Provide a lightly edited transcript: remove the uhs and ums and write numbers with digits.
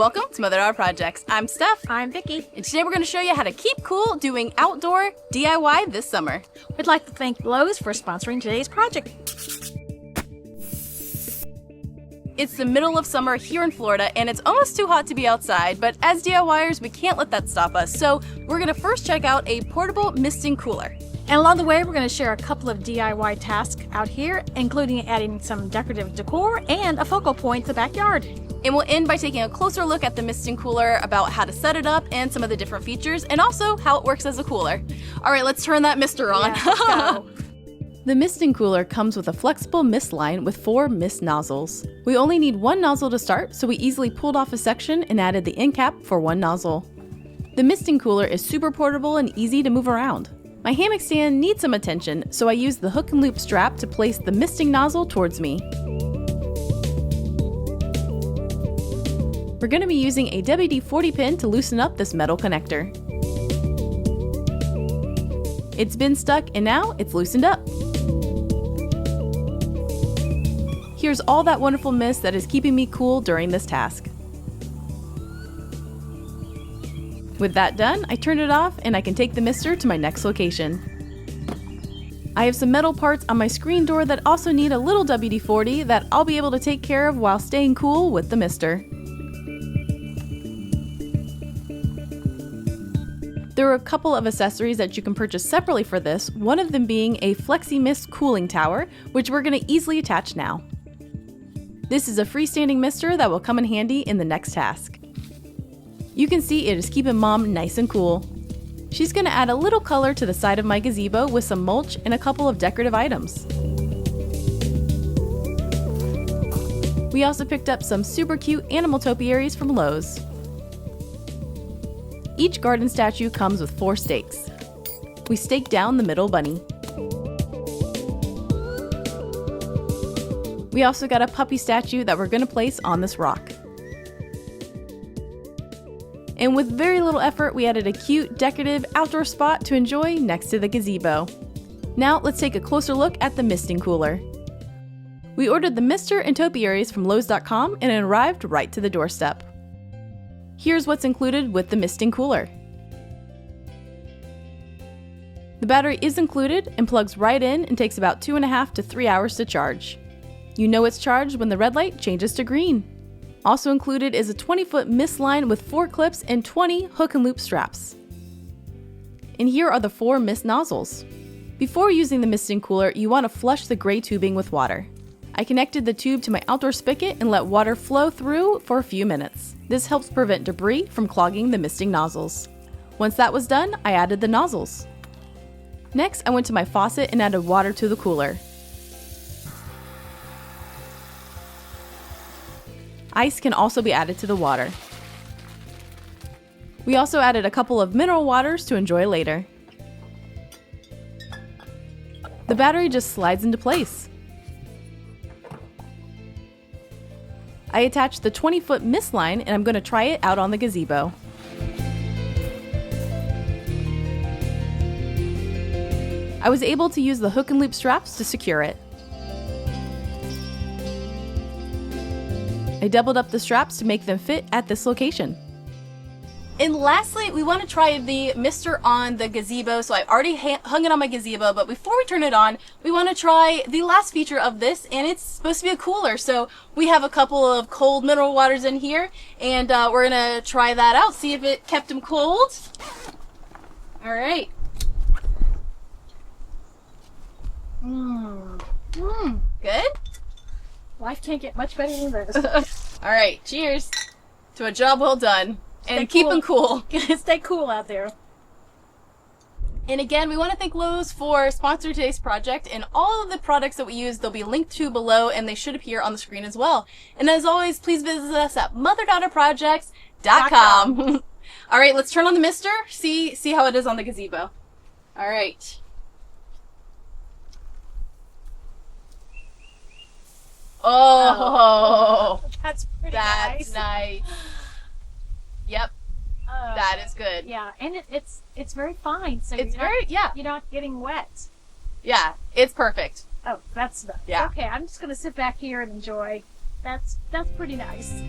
Welcome to Mother Daughter Projects. I'm Steph. I'm Vicky. And today we're going to show you how to keep cool doing outdoor DIY this summer. We'd like to thank Lowe's for sponsoring today's project. It's the middle of summer here in Florida, and it's almost too hot to be outside, but as DIYers, we can't let that stop us. So we're going to first check out a portable misting cooler. And along the way, we're going to share a couple of DIY tasks out here, including adding some decorative decor and a focal point to the backyard. And we'll end by taking a closer look at the misting cooler, about how to set it up and some of the different features, and also how it works as a cooler. All right, let's turn that mister on. Yeah, let's go. The misting cooler comes with a flexible mist line with 4 mist nozzles. We only need 1 nozzle to start, so we easily pulled off a section and added the end cap for 1 nozzle. The misting cooler is super portable and easy to move around. My hammock stand needs some attention, so I used the hook and loop strap to place the misting nozzle towards me. We're going to be using a WD-40 pin to loosen up this metal connector. It's been stuck and now it's loosened up. Here's all that wonderful mist that is keeping me cool during this task. With that done, I turn it off and I can take the mister to my next location. I have some metal parts on my screen door that also need a little WD-40 that I'll be able to take care of while staying cool with the mister. There are a couple of accessories that you can purchase separately for this, one of them being a Flexi Mist cooling tower, which we're going to easily attach now. This is a freestanding mister that will come in handy in the next task. You can see it is keeping Mom nice and cool. She's going to add a little color to the side of my gazebo with some mulch and a couple of decorative items. We also picked up some super cute animal topiaries from Lowe's. Each garden statue comes with 4 stakes. We stake down the middle bunny. We also got a puppy statue that we're going to place on this rock. And with very little effort, we added a cute, decorative outdoor spot to enjoy next to the gazebo. Now let's take a closer look at the misting cooler. We ordered the mister and topiaries from Lowes.com and it arrived right to the doorstep. Here's what's included with the misting cooler. The battery is included and plugs right in and takes about 2.5 to 3 hours to charge. You know it's charged when the red light changes to green. Also included is a 20-foot mist line with 4 clips and 20 hook and loop straps. And here are the 4 mist nozzles. Before using the misting cooler, you want to flush the gray tubing with water. I connected the tube to my outdoor spigot and let water flow through for a few minutes. This helps prevent debris from clogging the misting nozzles. Once that was done, I added the nozzles. Next, I went to my faucet and added water to the cooler. Ice can also be added to the water. We also added a couple of mineral waters to enjoy later. The battery just slides into place. I attached the 20-foot mist line and I'm going to try it out on the gazebo. I was able to use the hook and loop straps to secure it. I doubled up the straps to make them fit at this location. And lastly, we want to try the mister on the gazebo. So I already hung it on my gazebo, but before we turn it on, we want to try the last feature of this, and it's supposed to be a cooler. So we have a couple of cold mineral waters in here, and we're going to try that out, see if it kept them cold. All right. Good? Life can't get much better than this. All right, cheers to a job well done. And keep them cool. Stay cool out there. And again, we want to thank Lowe's for sponsoring today's project, and all of the products that we use, they'll be linked to below, and they should appear on the screen as well. And as always, please visit us at motherdaughterprojects.com. All right, let's turn on the mister, see how it is on the gazebo. All right. Oh, that's pretty that's nice. Yep, that is good. Yeah, and it's very fine, so It's you're not getting wet. Yeah, it's perfect. Oh, that's nice. Yeah. Okay, I'm just gonna sit back here and enjoy. That's pretty nice.